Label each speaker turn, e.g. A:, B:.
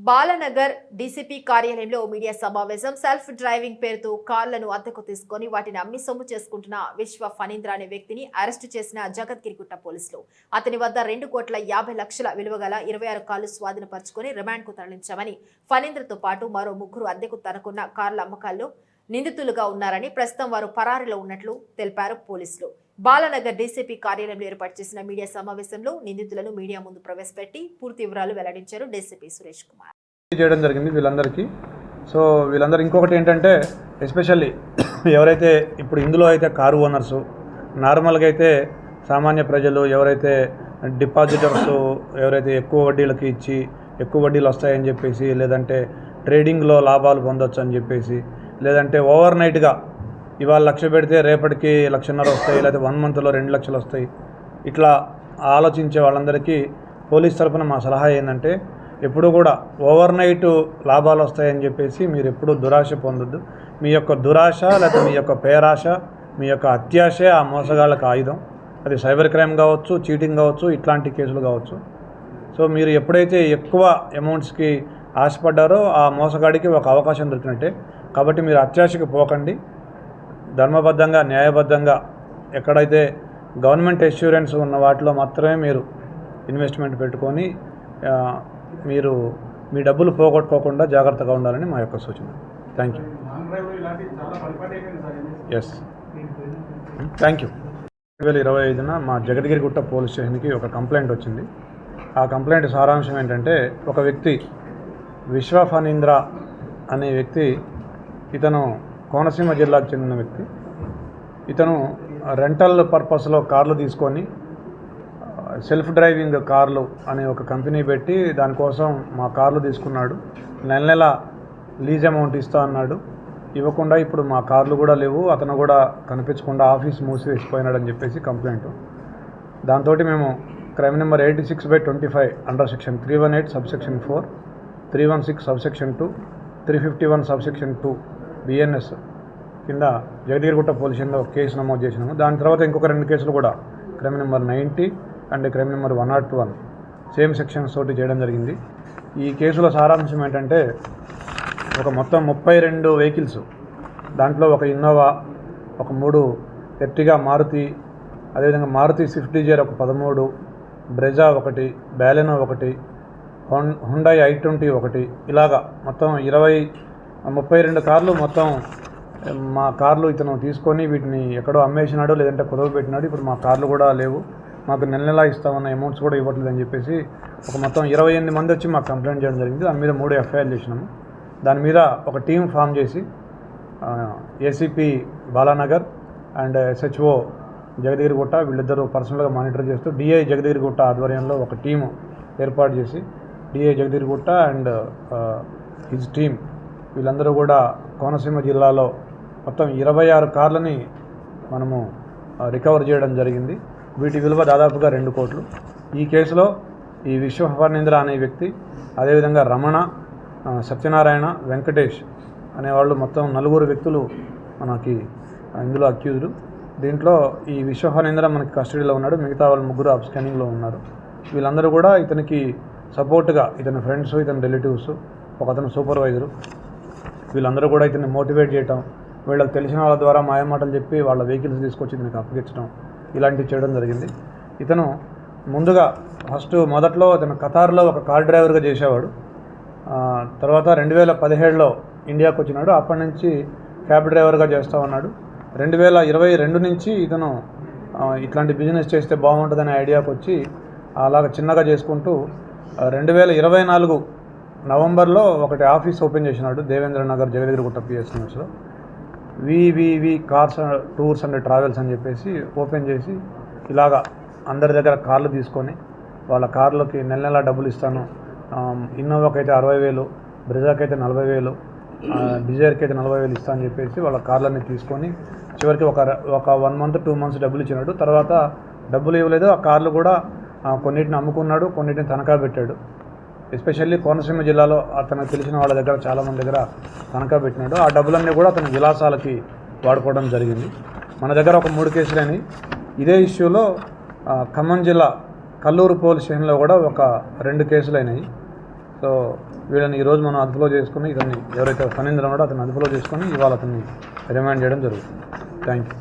A: Balanagar DCP కార్యాలయంలో media సమావేశం. Self driving పేరుతో కార్లను అద్దెకు తీసుకుని వాటిని అమ్మి సొమ్ము చేసుకుంటున్న విశ్వ ఫణీంద్ర అనే వ్యక్తిని అరెస్టు చేసిన జగద్గిరిగుట్ట పోలీసులు. అతని వద్ద 2,50,00,000 విలువగల 26 కార్లు స్వాధీనపరుచుకుని రిమాండ్ కు తరలించామని, ఫణీంద్రతో పాటు మరో 3 అద్దెకు తనకున్న కార్ల అమ్మకాల్లో నిందితులుగా ఉన్నారని, ప్రస్తుతం వారు పరారీలో ఉన్నట్లు తెలిపారు పోలీసులు. బాలనగర్ డీసీపీ కార్యాలయంలో ఏర్పాటు చేసిన మీడియా సమావేశంలో నిందితులను మీడియా ముందు ప్రవేశపెట్టి పూర్తి వివరాలు వెల్లడించారు డీసీపీ సురేష్ కుమార్.
B: చేయడం జరిగింది వీళ్ళందరికీ. సో వీళ్ళందరూ ఇంకొకటి ఏంటంటే, ఎస్పెషల్లీ ఎవరైతే ఇప్పుడు ఇందులో అయితే కారు ఓనర్సు, నార్మల్గా అయితే సామాన్య ప్రజలు ఎవరైతే డిపాజిటర్స్ ఎవరైతే ఎక్కువ వడ్డీలకి ఇచ్చి ఎక్కువ వడ్డీలు వస్తాయని చెప్పేసి, లేదంటే ట్రేడింగ్లో లాభాలు పొందొచ్చు అని చెప్పేసి, లేదంటే ఓవర్ నైట్గా ఇవాళ 1,00,000 పెడితే రేపటికి 1,50,000 వస్తాయి, లేకపోతే 1 మంత్లో 2 లక్షలు వస్తాయి, ఇట్లా ఆలోచించే వాళ్ళందరికీ పోలీస్ తరఫున మా సలహా ఏంటంటే, ఎప్పుడు కూడా ఓవర్ నైట్ లాభాలు వస్తాయని చెప్పేసి మీరు ఎప్పుడూ దురాశ పొందొద్దు. మీ యొక్క దురాశ లేకపోతే మీ యొక్క పేరాశ, మీ యొక్క అత్యాశే ఆ మోసగాళ్ళకి ఆయుధం. అది సైబర్ క్రైమ్ కావచ్చు, చీటింగ్ కావచ్చు, ఇట్లాంటి కేసులు కావచ్చు. సో మీరు ఎప్పుడైతే ఎక్కువ అమౌంట్స్కి ఆశపడ్డారో ఆ మోసగాడికి ఒక అవకాశం దొరికినట్టే. కాబట్టి మీరు అత్యాశకి పోకండి. ధర్మబద్ధంగా, న్యాయబద్ధంగా ఎక్కడైతే గవర్నమెంట్ అష్యూరెన్స్ ఉన్న వాటిలో మాత్రమే మీరు ఇన్వెస్ట్మెంట్ పెట్టుకొని మీరు మీ డబ్బులు పోగొట్టుకోకుండా జాగ్రత్తగా ఉండాలని మా యొక్క సూచన. Thank you. Yes, thank you. 2025న మా జగద్గిరిగుట్ట పోలీస్ స్టేషన్కి ఒక కంప్లైంట్ వచ్చింది. ఆ కంప్లైంట్ సారాంశం ఏంటంటే, ఒక వ్యక్తి విశ్వ ఫణీంద్ర అనే వ్యక్తి, ఇతను కోనసీమ జిల్లాకు చెందిన వ్యక్తి. ఇతను రెంటల్ పర్పస్లో కార్లు తీసుకొని సెల్ఫ్ డ్రైవింగ్ కార్లు అనే ఒక కంపెనీ పెట్టి దానికోసం మా కార్లు తీసుకున్నాడు. నెల లీజ్ అమౌంట్ ఇస్తా అన్నాడు. ఇవ్వకుండా ఇప్పుడు మా కార్లు కూడా లేవు, అతను కూడా కనిపించకుండా ఆఫీస్ మూసివేసిపోయినాడని చెప్పేసి కంప్లైంట్. దాంతో మేము crime number 86/25 under section 318 subsection 4, 316 subsection 2, 351 subsection 2 BNS కింద జగద్గిరిగుట్ట పోలీస్ స్టేషన్లో కేసు నమోదు చేసినాము. దాని తర్వాత ఇంకొక 2 కేసులు కూడా crime number 90 and crime number 101 same sections తోటి చేయడం జరిగింది. ఈ కేసుల సారాంశం ఏంటంటే, ఒక మొత్తం 32 వెహికల్స్, దాంట్లో ఒక ఇన్నోవా, ఒక 3 ఎర్టిగా మారుతి, అదేవిధంగా మారుతి స్విఫ్ట్ డిజైర్ ఒక 13, బ్రెజా 1, బ్యాలెనో 1, హుండాయ్ i20 1, ఇలాగా మొత్తం 32 కార్లు మొత్తం మా కార్లు ఇతను తీసుకొని వీటిని ఎక్కడో అమ్మేసినాడు, లేదంటే కుదవ పెట్టినాడు. ఇప్పుడు మా కార్లు కూడా లేవు, మాకు నెల ఇస్తామన్న అమౌంట్స్ కూడా ఇవ్వట్లేదు అని చెప్పేసి ఒక మొత్తం 28 మంది వచ్చి మాకు కంప్లైంట్ చేయడం జరిగింది. దాని మీద 3 FIR చేసినాము. దాని మీద ఒక టీం ఫామ్ చేసి ACP Balanagar and SHO Jagadgirigutta వీళ్ళిద్దరూ పర్సనల్గా మానిటర్ చేస్తూ DI జగద్గిరిగుట్ట ఆధ్వర్యంలో ఒక టీము ఏర్పాటు చేసి, DI Jagadgirigutta and his team వీళ్ళందరూ కూడా కోనసీమ జిల్లాలో మొత్తం 26 కార్లని మనము రికవర్ చేయడం జరిగింది. వీటి విలువ దాదాపుగా 2 కోట్లు. ఈ కేసులో ఈ విశ్వ ఫణీంద్ర అనే వ్యక్తి, అదేవిధంగా రమణ, సత్యనారాయణ, వెంకటేష్ అనేవాళ్ళు మొత్తం 4 వ్యక్తులు మనకి ఇందులో అక్యూజ్డ్. దీంట్లో ఈ విశ్వ ఫణీంద్ర మనకి కస్టడీలో ఉన్నాడు, మిగతా వాళ్ళు 3 అబ్స్కానింగ్లో ఉన్నారు. వీళ్ళందరూ కూడా ఇతనికి సపోర్ట్గా, ఇతని ఫ్రెండ్స్, ఇతని రిలేటివ్స్, ఒకతను సూపర్వైజరు, వీళ్ళందరూ కూడా ఇతన్ని మోటివేట్ చేయటం, వీళ్ళకి తెలిసిన వాళ్ళ ద్వారా మాయమాటలు చెప్పి వాళ్ళ వెహికల్స్ తీసుకొచ్చి ఇతనికి అప్పగించడం, ఇలాంటివి చేయడం జరిగింది. ఇతను ముందుగా మొదట్లో ఇతను ఖతార్లో ఒక కార్ డ్రైవర్గా చేసేవాడు. తర్వాత 2017లో ఇండియాకు వచ్చినాడు. అప్పటి నుంచి క్యాబ్ డ్రైవర్గా చేస్తూ ఉన్నాడు. 2022 నుంచి ఇతను ఇట్లాంటి బిజినెస్ చేస్తే బాగుంటుందనే ఐడియాకి వచ్చి అలాగ చిన్నగా చేసుకుంటూ 2024 నవంబర్లో ఒకటి ఆఫీస్ ఓపెన్ చేసినాడు దేవేంద్ర నగర్ జగద్గిరిగుట్ట PSMSలో. VVV cars tours and travels అని చెప్పేసి ఓపెన్ చేసి ఇలాగా అందరి దగ్గర కార్లు తీసుకొని వాళ్ళ కార్లకి నెల డబ్బులు ఇస్తాను, ఇన్నోవాకి అయితే 60,000, బ్రెజాకి అయితే 40,000, డిజైర్కి అయితే 40,000 ఇస్తా అని చెప్పేసి వాళ్ళ కార్లన్నీ తీసుకొని చివరికి ఒక 1 మంత్ 2 మంత్స్ డబ్బులు ఇచ్చినాడు. తర్వాత డబ్బులు ఇవ్వలేదు. ఆ కార్లు కూడా కొన్నిటిని అమ్ముకున్నాడు, కొన్నిటిని తనఖా పెట్టాడు. ఎస్పెషల్లీ కోనసీమ జిల్లాలో అతనికి తెలిసిన వాళ్ళ దగ్గర చాలామంది దగ్గర తనఖా పెట్టినాడు. ఆ డబ్బులన్నీ కూడా అతని విలాసాలకి వాడుకోవడం జరిగింది. మన దగ్గర ఒక 3 కేసులని. ఇదే ఇష్యూలో ఖమ్మం జిల్లా కల్లూరు పోలీస్ స్టేషన్లో కూడా ఒక 2 కేసులు అయినాయి. సో సో వీళ్ళని ఈరోజు మనం అదుపులో చేసుకుని ఇతన్ని ఎవరైతే ఫణీంద్ర ఉన్నాడో అతన్ని అదుపులో చేసుకొని ఇవాళ అతన్ని రిమాండ్ చేయడం జరుగుతుంది. Thank you.